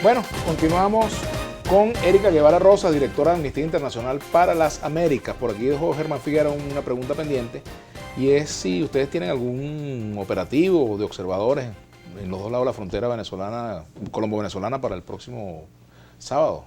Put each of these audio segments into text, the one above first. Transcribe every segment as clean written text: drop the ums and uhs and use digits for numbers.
Bueno, continuamos con Erika Guevara Rosas, directora de Amnistía Internacional para las Américas. Por aquí dejó Germán Figueroa una pregunta pendiente, y es si ustedes tienen algún operativo de observadores en los dos lados de la frontera venezolana, colombo-venezolana, para el próximo sábado.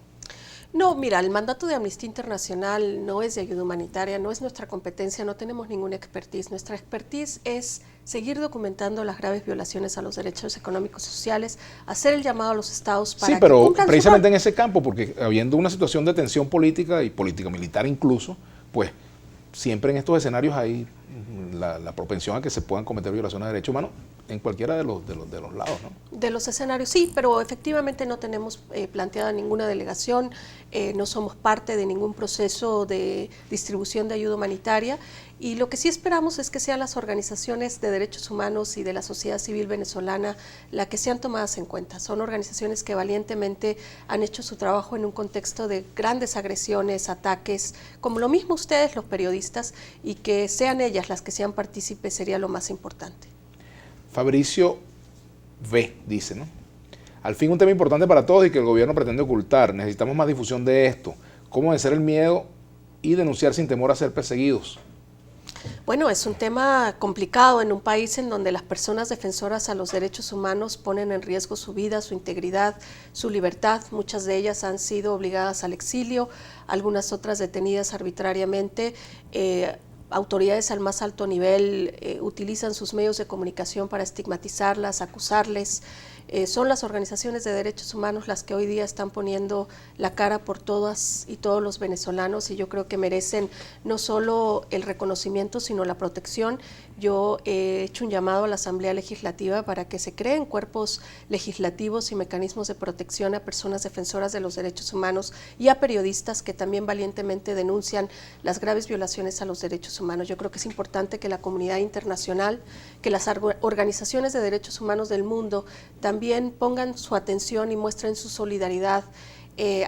No, mira, el mandato de Amnistía Internacional no es de ayuda humanitaria, no es nuestra competencia, no tenemos ninguna expertise. Nuestra expertise es seguir documentando las graves violaciones a los derechos económicos y sociales, hacer el llamado a los estados para sí, pero que precisamente en ese campo, porque habiendo una situación de tensión política y política militar incluso, pues siempre en estos escenarios hay la propensión a que se puedan cometer violaciones de derechos humanos en cualquiera de los lados, ¿no? De los escenarios, sí, pero efectivamente no tenemos planteada ninguna delegación, no somos parte de ningún proceso de distribución de ayuda humanitaria, y lo que sí esperamos es que sean las organizaciones de derechos humanos y de la sociedad civil venezolana las que sean tomadas en cuenta. Son organizaciones que valientemente han hecho su trabajo en un contexto de grandes agresiones, ataques, como lo mismo ustedes, los periodistas, y que sean ellas las que sean partícipes sería lo más importante. Fabricio V dice, ¿no? Al fin un tema importante para todos y que el gobierno pretende ocultar. Necesitamos más difusión de esto. ¿Cómo vencer el miedo y denunciar sin temor a ser perseguidos? Bueno, es un tema complicado en un país en donde las personas defensoras a los derechos humanos ponen en riesgo su vida, su integridad, su libertad. Muchas de ellas han sido obligadas al exilio, algunas otras detenidas arbitrariamente. Autoridades al más alto nivel utilizan sus medios de comunicación para estigmatizarlas, acusarles. Son las organizaciones de derechos humanos las que hoy día están poniendo la cara por todas y todos los venezolanos, y yo creo que merecen no solo el reconocimiento, sino la protección. Yo he hecho un llamado a la Asamblea Legislativa para que se creen cuerpos legislativos y mecanismos de protección a personas defensoras de los derechos humanos y a periodistas que también valientemente denuncian las graves violaciones a los derechos humanos. Yo creo que es importante que la comunidad internacional, que las organizaciones de derechos humanos del mundo también pongan su atención y muestren su solidaridad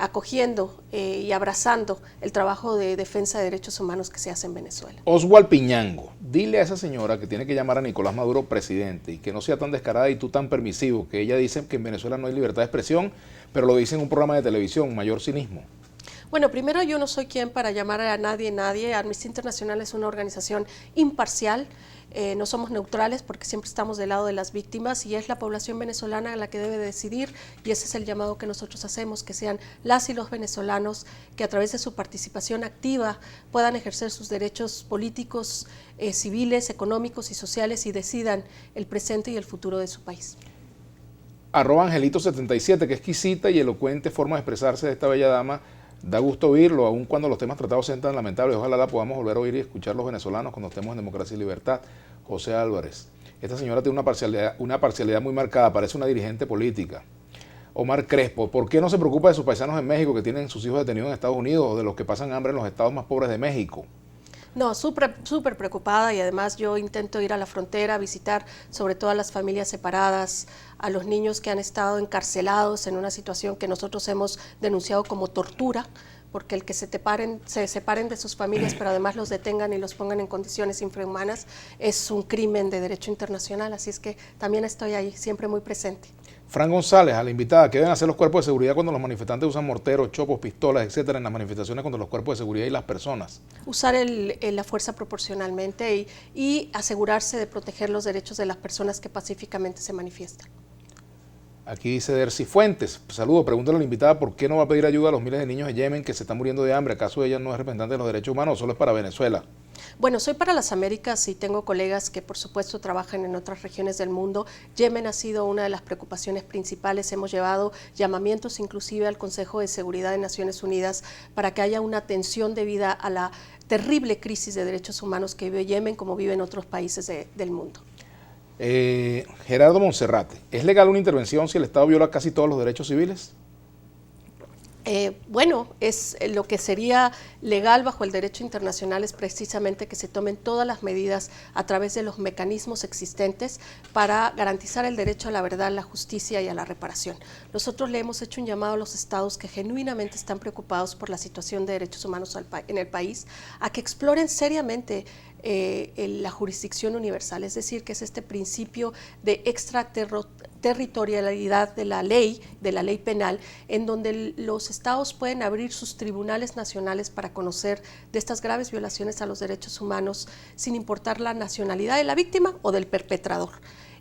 acogiendo y abrazando el trabajo de defensa de derechos humanos que se hace en Venezuela. Oswald Piñango, dile a esa señora que tiene que llamar a Nicolás Maduro presidente y que no sea tan descarada y tú tan permisivo, que ella dice que en Venezuela no hay libertad de expresión, pero lo dice en un programa de televisión, mayor cinismo. Bueno, primero, yo no soy quien para llamar a nadie. Amnistía Internacional es una organización imparcial, no somos neutrales porque siempre estamos del lado de las víctimas, y es la población venezolana la que debe decidir, y ese es el llamado que nosotros hacemos, que sean las y los venezolanos que a través de su participación activa puedan ejercer sus derechos políticos, civiles, económicos y sociales, y decidan el presente y el futuro de su país. @Angelito77, que exquisita y elocuente forma de expresarse de esta bella dama. Da gusto oírlo, aun cuando los temas tratados sean tan lamentables. Ojalá la podamos volver a oír y escuchar los venezolanos cuando estemos en democracia y libertad. José Álvarez. Esta señora tiene una parcialidad muy marcada, parece una dirigente política. Omar Crespo. ¿Por qué no se preocupa de sus paisanos en México que tienen sus hijos detenidos en Estados Unidos, o de los que pasan hambre en los estados más pobres de México? No, súper preocupada, y además yo intento ir a la frontera a visitar sobre todo a las familias separadas, a los niños que han estado encarcelados en una situación que nosotros hemos denunciado como tortura, porque el que se separen de sus familias, pero además los detengan y los pongan en condiciones infrahumanas, es un crimen de derecho internacional, así es que también estoy ahí, siempre muy presente. Fran González, a la invitada, ¿qué deben hacer los cuerpos de seguridad cuando los manifestantes usan morteros, chopos, pistolas, etcétera, en las manifestaciones contra los cuerpos de seguridad y las personas? Usar la fuerza proporcionalmente y asegurarse de proteger los derechos de las personas que pacíficamente se manifiestan. Aquí dice Dercy Fuentes, saludo, pregúntale a la invitada por qué no va a pedir ayuda a los miles de niños de Yemen que se están muriendo de hambre. ¿Acaso ella no es representante de los derechos humanos o solo es para Venezuela? Bueno, soy para las Américas y tengo colegas que por supuesto trabajan en otras regiones del mundo. Yemen ha sido una de las preocupaciones principales. Hemos llevado llamamientos inclusive al Consejo de Seguridad de Naciones Unidas para que haya una atención debida a la terrible crisis de derechos humanos que vive Yemen, como vive en otros países del mundo. Gerardo Monserrate, ¿es legal una intervención si el Estado viola casi todos los derechos civiles? Bueno, es lo que sería legal bajo el derecho internacional es precisamente que se tomen todas las medidas a través de los mecanismos existentes para garantizar el derecho a la verdad, la justicia y a la reparación. Nosotros le hemos hecho un llamado a los estados que genuinamente están preocupados por la situación de derechos humanos en el país a que exploren seriamente la jurisdicción universal, es decir, que es este principio de extraterritorialidad de la ley penal, en donde los estados pueden abrir sus tribunales nacionales para conocer de estas graves violaciones a los derechos humanos sin importar la nacionalidad de la víctima o del perpetrador.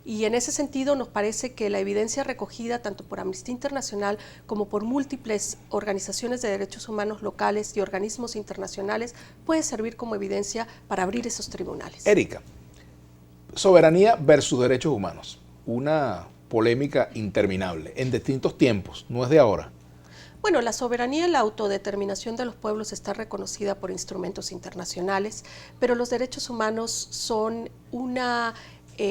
Y en ese sentido nos parece que la evidencia recogida tanto por Amnistía Internacional como por múltiples organizaciones de derechos humanos locales y organismos internacionales puede servir como evidencia para abrir esos tribunales. Erika, soberanía versus derechos humanos, una polémica interminable en distintos tiempos, no es de ahora. Bueno, la soberanía y la autodeterminación de los pueblos está reconocida por instrumentos internacionales, pero los derechos humanos son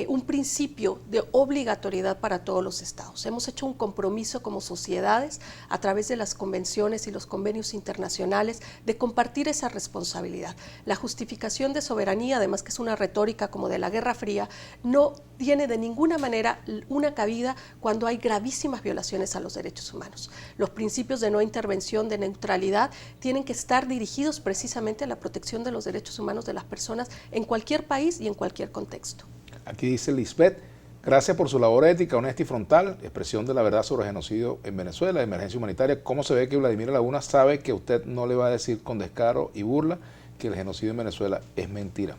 un principio de obligatoriedad para todos los estados. Hemos hecho un compromiso como sociedades a través de las convenciones y los convenios internacionales de compartir esa responsabilidad. La justificación de soberanía, además que es una retórica como de la Guerra Fría, no tiene de ninguna manera una cabida cuando hay gravísimas violaciones a los derechos humanos. Los principios de no intervención, de neutralidad, tienen que estar dirigidos precisamente a la protección de los derechos humanos de las personas en cualquier país y en cualquier contexto. Aquí dice Lisbeth, gracias por su labor ética, honesta y frontal, expresión de la verdad sobre genocidio en Venezuela, emergencia humanitaria. ¿Cómo se ve que Vladimir Laguna sabe que usted no le va a decir con descaro y burla que el genocidio en Venezuela es mentira?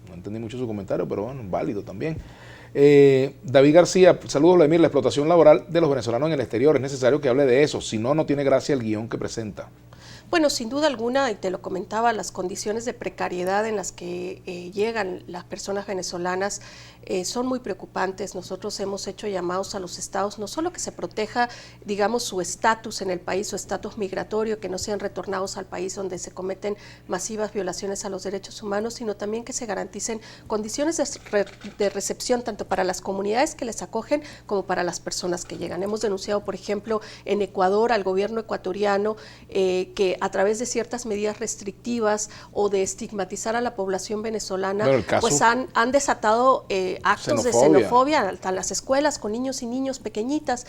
No entendí mucho su comentario, pero bueno, válido también. David García, saludos Vladimir, la explotación laboral de los venezolanos en el exterior, es necesario que hable de eso, si no, no tiene gracia el guión que presenta. Bueno, sin duda alguna, y te lo comentaba, las condiciones de precariedad en las que llegan las personas venezolanas son muy preocupantes. Nosotros hemos hecho llamados a los estados, no solo que se proteja, digamos, su estatus en el país, su estatus migratorio, que no sean retornados al país donde se cometen masivas violaciones a los derechos humanos, sino también que se garanticen condiciones de recepción tanto para las comunidades que les acogen como para las personas que llegan. Hemos denunciado, por ejemplo, en Ecuador al gobierno ecuatoriano que a través de ciertas medidas restrictivas o de estigmatizar a la población venezolana, pues han desatado actos de xenofobia hasta las escuelas con niños y niñas pequeñitas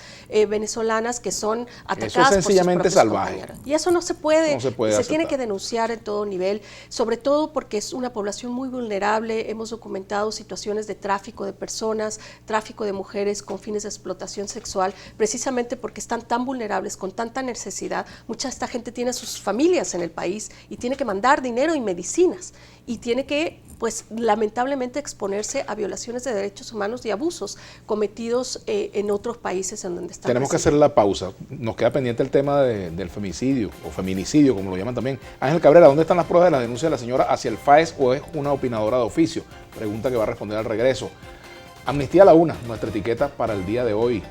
venezolanas que son atacadas. Eso es sencillamente por sus salvaje. compañeros. Y eso no se puede, se tiene que denunciar en todo nivel, sobre todo porque es una población muy vulnerable. Hemos documentado situaciones de tráfico de personas, tráfico de mujeres con fines de explotación sexual, precisamente porque están tan vulnerables, con tanta necesidad. Mucha de esta gente tiene sus familias en el país y tiene que mandar dinero y medicinas y tiene que, pues lamentablemente, exponerse a violaciones de derechos humanos y abusos cometidos en otros países en donde están. Tenemos que hacer la pausa. Nos queda pendiente el tema del femicidio o feminicidio, como lo llaman también. Ángel Cabrera, ¿dónde están las pruebas de la denuncia de la señora hacia el FAES o es una opinadora de oficio? Pregunta que va a responder al regreso. Amnistía a la una, nuestra etiqueta para el día de hoy.